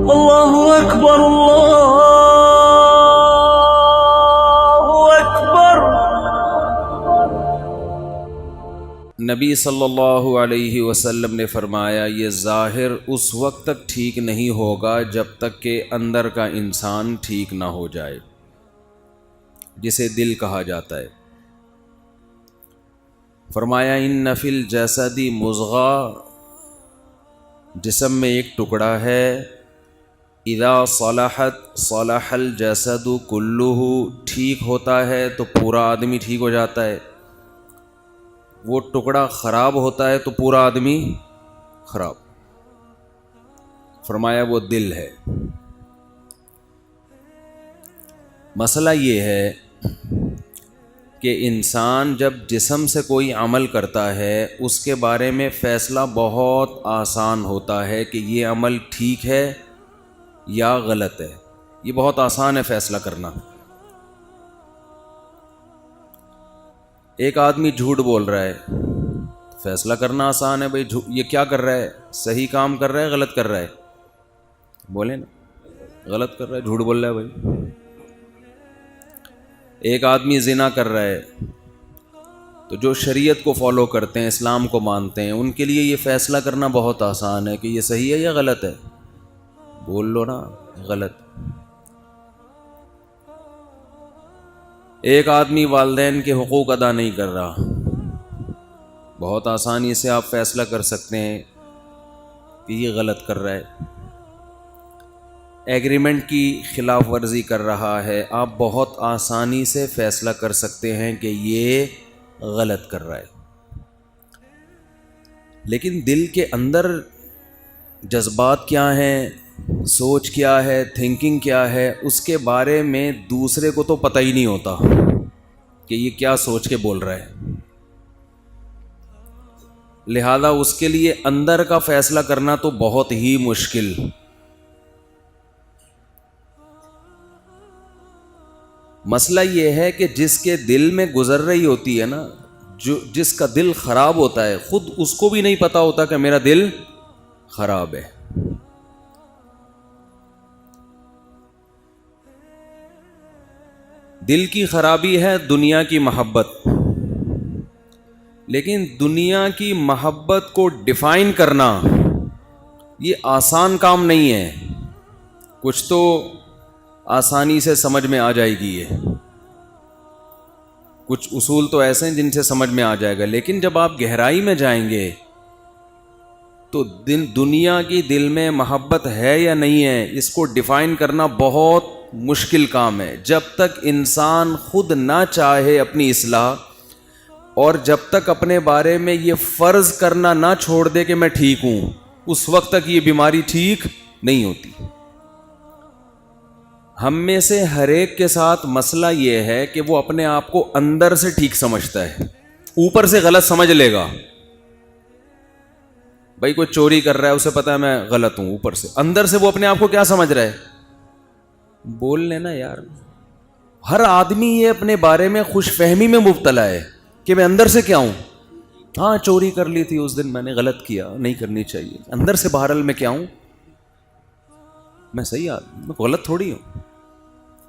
اللہ اکبر اللہ اکبر۔ نبی صلی اللہ علیہ وسلم نے فرمایا یہ ظاہر اس وقت تک ٹھیک نہیں ہوگا جب تک کہ اندر کا انسان ٹھیک نہ ہو جائے، جسے دل کہا جاتا ہے۔ فرمایا ان فی الجسد مضغہ، جسم میں ایک ٹکڑا ہے، اذا صلحت صلح الجسد کلہ، ٹھیک ہوتا ہے تو پورا آدمی ٹھیک ہو جاتا ہے، وہ ٹکڑا خراب ہوتا ہے تو پورا آدمی خراب۔ فرمایا وہ دل ہے۔ مسئلہ یہ ہے کہ انسان جب جسم سے کوئی عمل کرتا ہے اس کے بارے میں فیصلہ بہت آسان ہوتا ہے کہ یہ عمل ٹھیک ہے یا غلط ہے، یہ بہت آسان ہے فیصلہ کرنا۔ ایک آدمی جھوٹ بول رہا ہے، فیصلہ کرنا آسان ہے، بھائی یہ کیا کر رہا ہے، صحیح کام کر رہا ہے غلط کر رہا ہے؟ بولے نا، غلط کر رہا ہے، جھوٹ بول رہا ہے بھائی۔ ایک آدمی زنا کر رہا ہے تو جو شریعت کو فالو کرتے ہیں، اسلام کو مانتے ہیں، ان کے لیے یہ فیصلہ کرنا بہت آسان ہے کہ یہ صحیح ہے یا غلط ہے۔ بول لو نا غلط۔ ایک آدمی والدین کے حقوق ادا نہیں کر رہا، بہت آسانی سے آپ فیصلہ کر سکتے ہیں کہ یہ غلط کر رہا ہے۔ ایگریمنٹ کی خلاف ورزی کر رہا ہے، آپ بہت آسانی سے فیصلہ کر سکتے ہیں کہ یہ غلط کر رہا ہے۔ لیکن دل کے اندر جذبات کیا ہیں، سوچ کیا ہے، تھنکنگ کیا ہے، اس کے بارے میں دوسرے کو تو پتہ ہی نہیں ہوتا کہ یہ کیا سوچ کے بول رہا ہے۔ لہذا اس کے لیے اندر کا فیصلہ کرنا تو بہت ہی مشکل۔ مسئلہ یہ ہے کہ جس کے دل میں گزر رہی ہوتی ہے نا، جس کا دل خراب ہوتا ہے، خود اس کو بھی نہیں پتا ہوتا کہ میرا دل خراب ہے۔ دل کی خرابی ہے دنیا کی محبت، لیکن دنیا کی محبت کو ڈیفائن کرنا یہ آسان کام نہیں ہے۔ کچھ تو آسانی سے سمجھ میں آ جائے گی، یہ کچھ اصول تو ایسے ہیں جن سے سمجھ میں آ جائے گا، لیکن جب آپ گہرائی میں جائیں گے تو دنیا کی دل میں محبت ہے یا نہیں ہے، اس کو ڈیفائن کرنا بہت مشکل کام ہے۔ جب تک انسان خود نہ چاہے اپنی اصلاح، اور جب تک اپنے بارے میں یہ فرض کرنا نہ چھوڑ دے کہ میں ٹھیک ہوں، اس وقت تک یہ بیماری ٹھیک نہیں ہوتی۔ ہم میں سے ہر ایک کے ساتھ مسئلہ یہ ہے کہ وہ اپنے آپ کو اندر سے ٹھیک سمجھتا ہے، اوپر سے غلط سمجھ لے گا۔ بھائی کوئی چوری کر رہا ہے، اسے پتا ہے میں غلط ہوں، اوپر سے، اندر سے وہ اپنے آپ کو کیا سمجھ رہا ہے؟ بول لینا یار۔ ہر آدمی یہ اپنے بارے میں خوش فہمی میں مبتلا ہے کہ میں اندر سے کیا ہوں۔ ہاں چوری کر لی تھی اس دن میں نے، غلط کیا، نہیں کرنی چاہیے، اندر سے بہرحال میں کیا ہوں، میں صحیح آدمی، میں غلط تھوڑی ہوں۔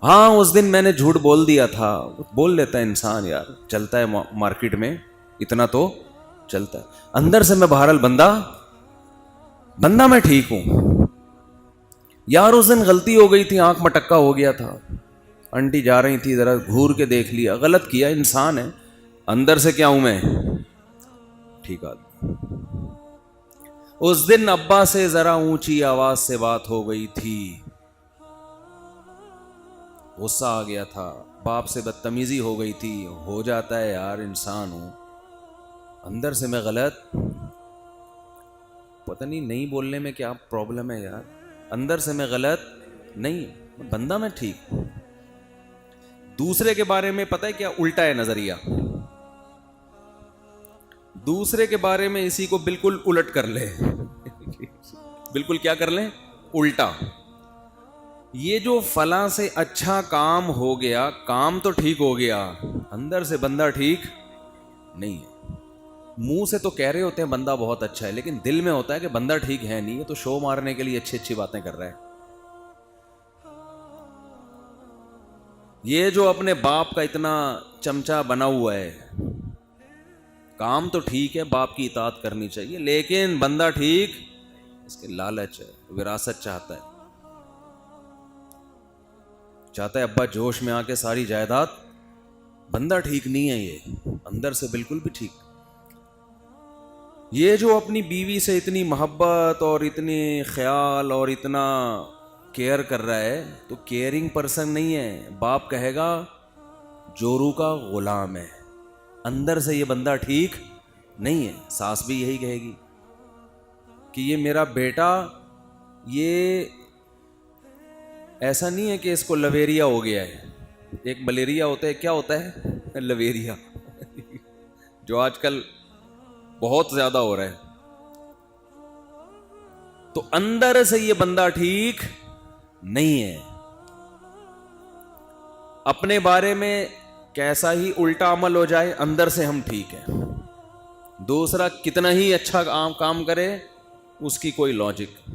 ہاں اس دن میں نے جھوٹ بول دیا تھا، بول لیتا ہے انسان یار، چلتا ہے مارکیٹ میں، اتنا تو چلتا ہے۔ اندر سے میں بہرحال بندہ میں ٹھیک ہوں۔ یار اس دن غلطی ہو گئی تھی، آنکھ مٹکا ہو گیا تھا، انٹی جا رہی تھی، ذرا گھور کے دیکھ لیا، غلط کیا، انسان ہے، اندر سے کیا ہوں میں، ٹھیک آدمی۔ اس دن ابا سے ذرا اونچی آواز سے بات ہو گئی تھی، غصہ آ گیا تھا، باپ سے بدتمیزی ہو گئی تھی، ہو جاتا ہے یار، انسان ہوں، اندر سے میں غلط، پتہ نہیں بولنے میں کیا پرابلم ہے یار، اندر سے میں غلط نہیں، بندہ میں ٹھیک۔ دوسرے کے بارے میں پتہ ہے کیا الٹا ہے نظریہ، دوسرے کے بارے میں اسی کو بالکل الٹ کر لے، بالکل کیا کر لیں، الٹا۔ یہ جو فلاں سے اچھا کام ہو گیا، کام تو ٹھیک ہو گیا، اندر سے بندہ ٹھیک نہیں ہے۔ منہ سے تو کہہ رہے ہوتے ہیں بندہ بہت اچھا ہے، لیکن دل میں ہوتا ہے کہ بندہ ٹھیک ہے نہیں، ہے تو شو مارنے کے لیے اچھی اچھی باتیں کر رہا ہے۔ یہ جو اپنے باپ کا اتنا چمچا بنا ہوا ہے، کام تو ٹھیک ہے، باپ کی اطاعت کرنی چاہیے، لیکن بندہ ٹھیک، اس کے لالچ ہے، وراثت چاہتا ہے ابا جوش میں آ کے ساری جائیداد، بندہ ٹھیک نہیں ہے، یہ اندر سے بالکل بھی ٹھیک۔ یہ جو اپنی بیوی سے اتنی محبت اور اتنی خیال اور اتنا کیئر کر رہا ہے، تو کیئرنگ پرسن نہیں ہے، باپ کہے گا جورو کا غلام ہے، اندر سے یہ بندہ ٹھیک نہیں ہے۔ ساس بھی یہی کہے گی کہ یہ میرا بیٹا، یہ ایسا نہیں ہے کہ اس کو لویریا ہو گیا ہے، ایک ملیریا ہوتا ہے، کیا ہوتا ہے لویریا جو آج کل بہت زیادہ ہو رہا ہے، تو اندر سے یہ بندہ ٹھیک نہیں ہے۔ اپنے بارے میں کیسا ہی الٹا عمل ہو جائے، اندر سے ہم ٹھیک ہیں۔ دوسرا کتنا ہی اچھا کام کرے، اس کی کوئی لاجک،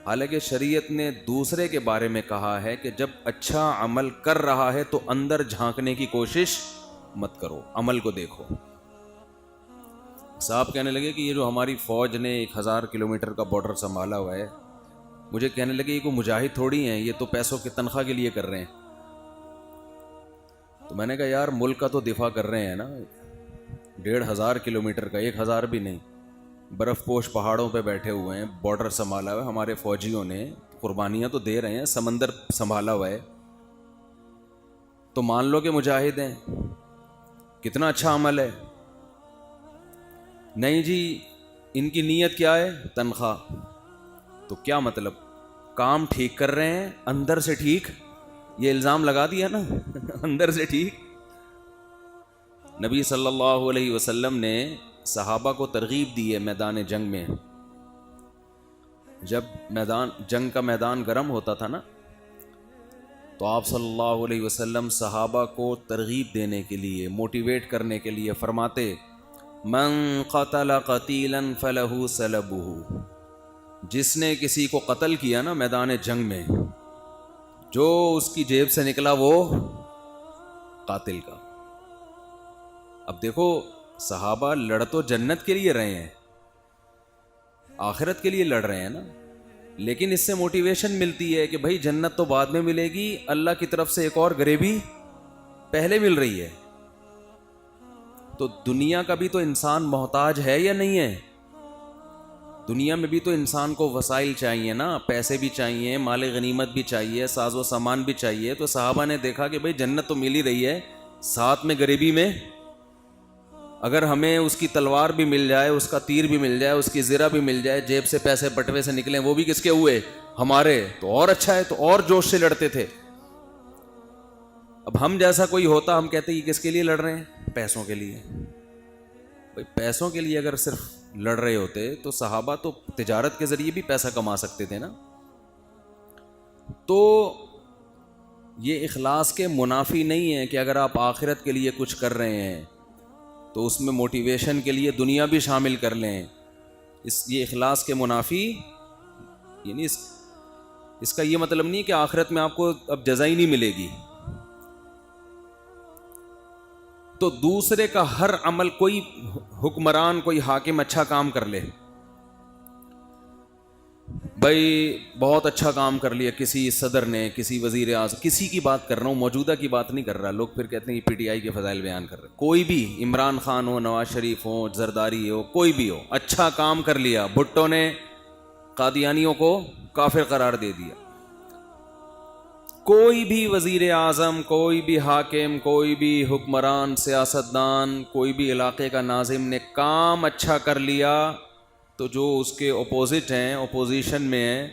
حالانکہ شریعت نے دوسرے کے بارے میں کہا ہے کہ جب اچھا عمل کر رہا ہے تو اندر جھانکنے کی کوشش مت کرو، عمل کو دیکھو۔ صاحب کہنے لگے کہ یہ جو ہماری فوج نے 1000 کلومیٹر کا بارڈر سنبھالا ہوا ہے، مجھے کہنے لگے یہ کوئی مجاہد تھوڑی ہیں، یہ تو پیسوں کی تنخواہ کے لیے کر رہے ہیں۔ تو میں نے کہا یار ملک کا تو دفاع کر رہے ہیں نا، 1500 کلومیٹر کا، 1000 بھی نہیں، برف پوش پہاڑوں پہ بیٹھے ہوئے ہیں، بارڈر سنبھالا ہوا ہے ہمارے فوجیوں نے، قربانیاں تو دے رہے ہیں، سمندر سنبھالا ہوا ہے، تو مان لو کہ مجاہد ہیں، کتنا اچھا عمل ہے۔ نہیں جی، ان کی نیت کیا ہے؟ تنخواہ۔ تو کیا مطلب؟ کام ٹھیک کر رہے ہیں، اندر سے ٹھیک، یہ الزام لگا دیا نا اندر سے ٹھیک۔ نبی صلی اللہ علیہ وسلم نے صحابہ کو ترغیب دی ہے میدان جنگ میں، جب جنگ کا میدان گرم ہوتا تھا نا، تو آپ صلی اللہ علیہ وسلم صحابہ کو ترغیب دینے کے لیے، موٹیویٹ کرنے کے لیے فرماتے من قتل قتیلا فلہ سلبہ، جس نے کسی کو قتل کیا نا میدان جنگ میں، جو اس کی جیب سے نکلا وہ قاتل کا۔ اب دیکھو صحابہ لڑ تو جنت کے لیے رہے ہیں، آخرت کے لیے لڑ رہے ہیں نا، لیکن اس سے موٹیویشن ملتی ہے کہ بھائی جنت تو بعد میں ملے گی، اللہ کی طرف سے ایک اور گریبی پہلے مل رہی ہے۔ تو دنیا کا بھی تو انسان محتاج ہے یا نہیں ہے؟ دنیا میں بھی تو انسان کو وسائل چاہیے نا، پیسے بھی چاہیے، مال غنیمت بھی چاہیے، ساز و سامان بھی چاہیے۔ تو صحابہ نے دیکھا کہ بھائی جنت تو مل ہی رہی ہے، ساتھ میں غریبی میں اگر ہمیں اس کی تلوار بھی مل جائے، اس کا تیر بھی مل جائے، اس کی زرہ بھی مل جائے، جیب سے پیسے بٹوے سے نکلیں، وہ بھی کس کے ہوئے؟ ہمارے، تو اور اچھا ہے، تو اور جوش سے لڑتے تھے۔ اب ہم جیسا کوئی ہوتا، ہم کہتے یہ کس کے لیے لڑ رہے ہیں؟ پیسوں کے لیے۔ بھائی پیسوں کے لیے اگر صرف لڑ رہے ہوتے تو صحابہ تو تجارت کے ذریعے بھی پیسہ کما سکتے تھے نا۔ تو یہ اخلاص کے منافی نہیں ہے کہ اگر آپ آخرت کے لیے کچھ کر رہے ہیں تو اس میں موٹیویشن کے لیے دنیا بھی شامل کر لیں، یہ اخلاص کے منافی، یعنی اس کا یہ مطلب نہیں کہ آخرت میں آپ کو اب جزا ہی نہیں ملے گی۔ تو دوسرے کا ہر عمل، کوئی حکمران، کوئی حاکم اچھا کام کر لے، بھائی بہت اچھا کام کر لیا کسی صدر نے، کسی وزیر اعظم، کسی کی بات کر رہا ہوں، موجودہ کی بات نہیں کر رہا، لوگ پھر کہتے ہیں یہ پی ٹی آئی کے فضائل بیان کر رہے، کوئی بھی، عمران خان ہو، نواز شریف ہو، زرداری ہو، کوئی بھی ہو، اچھا کام کر لیا، بھٹو نے قادیانیوں کو کافر قرار دے دیا، کوئی بھی وزیر اعظم، کوئی بھی حاکم، کوئی بھی حکمران، سیاستدان، کوئی بھی علاقے کا ناظم نے کام اچھا کر لیا، تو جو اس کے اپوزٹ ہیں، اپوزیشن میں ہیں،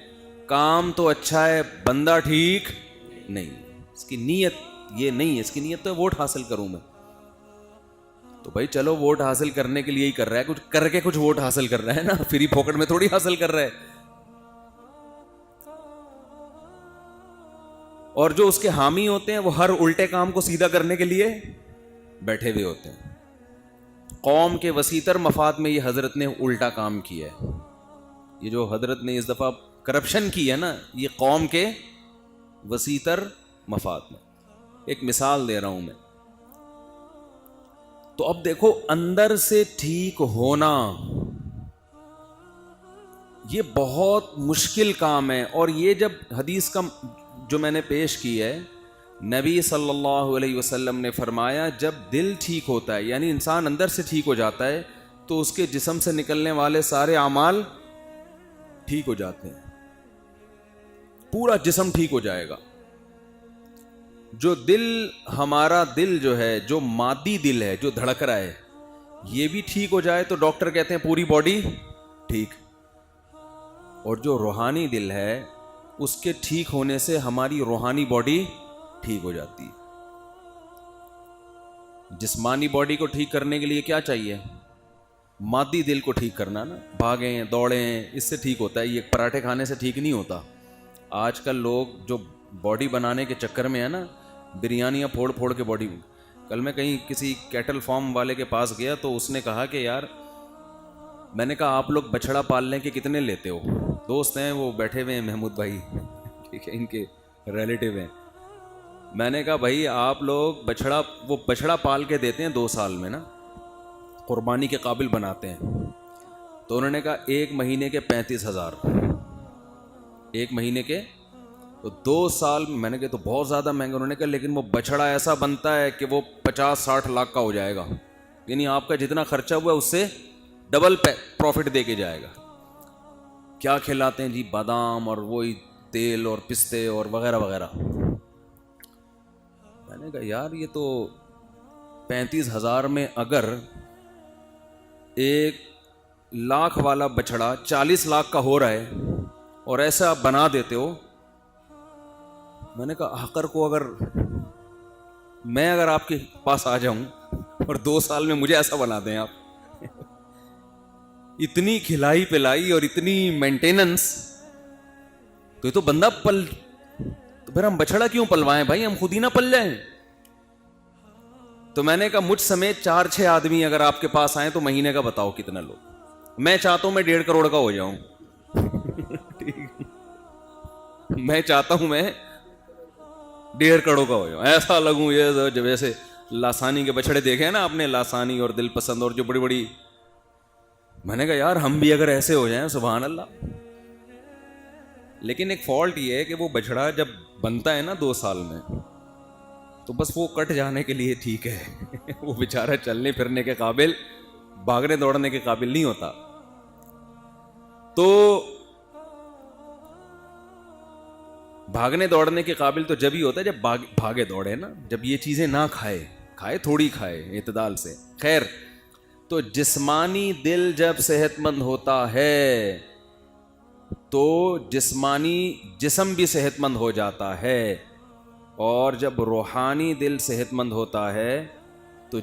کام تو اچھا ہے، بندہ ٹھیک نہیں، اس کی نیت یہ نہیں ہے، اس کی نیت تو ووٹ حاصل کروں میں، تو بھائی چلو ووٹ حاصل کرنے کے لیے ہی کر رہا ہے، کچھ کر کے کچھ ووٹ حاصل کر رہا ہے نا، فری پھوکٹ میں تھوڑی حاصل کر رہا ہے۔ اور جو اس کے حامی ہوتے ہیں وہ ہر الٹے کام کو سیدھا کرنے کے لیے بیٹھے ہوئے ہوتے ہیں۔ قوم کے وسیع مفاد میں یہ حضرت نے الٹا کام کیا ہے، یہ جو حضرت نے اس دفعہ کرپشن کی ہے نا، یہ قوم کے وسیع مفاد میں۔ ایک مثال دے رہا ہوں میں. تو اب دیکھو اندر سے ٹھیک ہونا یہ بہت مشکل کام ہے. اور یہ جب حدیث کا جو میں نے پیش کی ہے, نبی صلی اللہ علیہ وسلم نے فرمایا جب دل ٹھیک ہوتا ہے, یعنی انسان اندر سے ٹھیک ہو جاتا ہے, تو اس کے جسم سے نکلنے والے سارے اعمال ٹھیک ہو جاتے ہیں, پورا جسم ٹھیک ہو جائے گا. جو دل, ہمارا دل جو ہے, جو مادی دل ہے جو دھڑک رہا ہے, یہ بھی ٹھیک ہو جائے تو ڈاکٹر کہتے ہیں پوری باڈی ٹھیک. اور جو روحانی دل ہے اس کے ٹھیک ہونے سے ہماری روحانی باڈی ٹھیک ہو جاتی ہے. جسمانی باڈی کو ٹھیک کرنے کے لیے کیا چاہیے؟ مادی دل کو ٹھیک کرنا نا, بھاگیں دوڑیں, اس سے ٹھیک ہوتا ہے. یہ پراٹھے کھانے سے ٹھیک نہیں ہوتا. آج کل لوگ جو باڈی بنانے کے چکر میں ہے نا, بریانیاں پھوڑ پھوڑ کے باڈی. کل میں کہیں کسی کیٹل فارم والے کے پاس گیا تو اس نے کہا کہ یار, میں نے کہا آپ لوگ بچڑا پالنے کے کتنے لیتے ہو؟ دوست ہیں وہ بیٹھے ہوئے ہیں, محمود بھائی, ٹھیک ہے, ان کے ریلیٹیو ہیں. میں نے کہا بھائی آپ لوگ بچڑا پال کے دیتے ہیں 2 سال میں نا, قربانی کے قابل بناتے ہیں. تو انہوں نے کہا 1 مہینے کے 35,000, 1 مہینے کے, تو 2 سال. میں نے کہا تو بہت زیادہ مہنگا. انہوں نے کہا لیکن وہ بچڑا ایسا بنتا ہے کہ وہ 50-60 لاکھ کا ہو جائے گا, یعنی آپ کا جتنا خرچہ ہوا ہے اس سے ڈبل پروفٹ دے کے جائے گا. کیا کھلاتے ہیں جی؟ بادام اور وہی تیل اور پستے اور وغیرہ وغیرہ. میں نے کہا یار یہ تو 35,000 میں اگر 1 لاکھ والا بچڑا 40 لاکھ کا ہو رہا ہے اور ایسا آپ بنا دیتے ہو. میں نے کہا حقر کو اگر آپ کے پاس آ جاؤں اور 2 سال میں مجھے ایسا بنا دیں آپ, اتنی کھلائی پلائی اور اتنی مینٹیننس, تو یہ تو بندہ تو پھر ہم بچڑا کیوں پلوائیں بھائی, ہم خود ہی نہ پل جائیں. تو میں نے کہا مجھ سمیت 4-6 آدمی اگر آپ کے پاس آئیں تو مہینے کا بتاؤ کتنا لوگ. میں چاہتا ہوں میں 1.5 کروڑ کا ہو جاؤں. میں چاہتا ہوں میں 1.5 کروڑ کا ہو جاؤں, ایسا لگوں یہ جب ایسے لاسانی کے بچڑے دیکھے ہیں نا آپ نے, لاسانی اور دل پسند اور جو بڑی بڑی. میں نے کہا یار ہم بھی اگر ایسے ہو جائیں سبحان اللہ. لیکن ایک فالٹ یہ ہے کہ وہ بچڑا جب بنتا ہے نا 2 سال میں, تو بس وہ کٹ جانے کے لیے ٹھیک ہے. وہ بیچارہ چلنے پھرنے کے قابل, بھاگنے دوڑنے کے قابل نہیں ہوتا. تو بھاگنے دوڑنے کے قابل تو جب ہی ہوتا ہے جب بھاگے دوڑے نا, جب یہ چیزیں نہ کھائے تھوڑی کھائے اعتدال سے. خیر, تو جسمانی دل جب صحت مند ہوتا ہے تو جسمانی جسم بھی صحت مند ہو جاتا ہے, اور جب روحانی دل صحت مند ہوتا ہے تو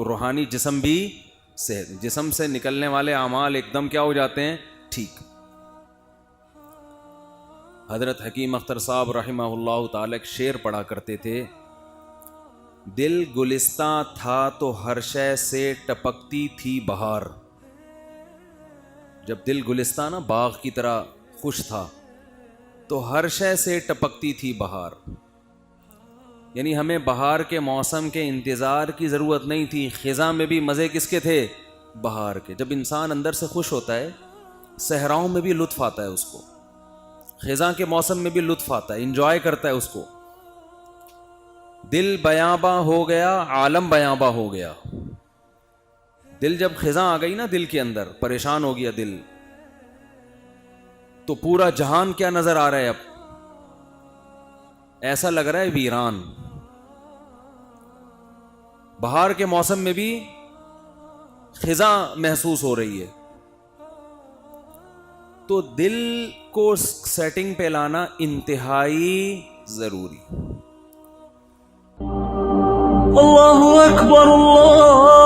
روحانی جسم بھی جسم سے نکلنے والے اعمال ایک دم کیا ہو جاتے ہیں؟ ٹھیک. حضرت حکیم اختر صاحب رحمہ اللہ تعالی ایک شعر پڑھا کرتے تھے, دل گلستاں تھا تو ہر شے سے ٹپکتی تھی بہار. جب دل گلستاں نا باغ کی طرح خوش تھا تو ہر شے سے ٹپکتی تھی بہار. یعنی ہمیں بہار کے موسم کے انتظار کی ضرورت نہیں تھی. خزاں میں بھی مزے کس کے تھے؟ بہار کے. جب انسان اندر سے خوش ہوتا ہے صحراؤں میں بھی لطف آتا ہے اس کو, خزاں کے موسم میں بھی لطف آتا ہے, انجوائے کرتا ہے اس کو. دل بیاباں ہو گیا, عالم بیاباں ہو گیا. دل جب خزاں آ گئی نا دل کے اندر, پریشان ہو گیا دل, تو پورا جہان کیا نظر آ رہا ہے؟ اب ایسا لگ رہا ہے ویران. بہار کے موسم میں بھی خزاں محسوس ہو رہی ہے. تو دل کو سیٹنگ پہ لانا انتہائی ضروری. اللہ اکبر اللہ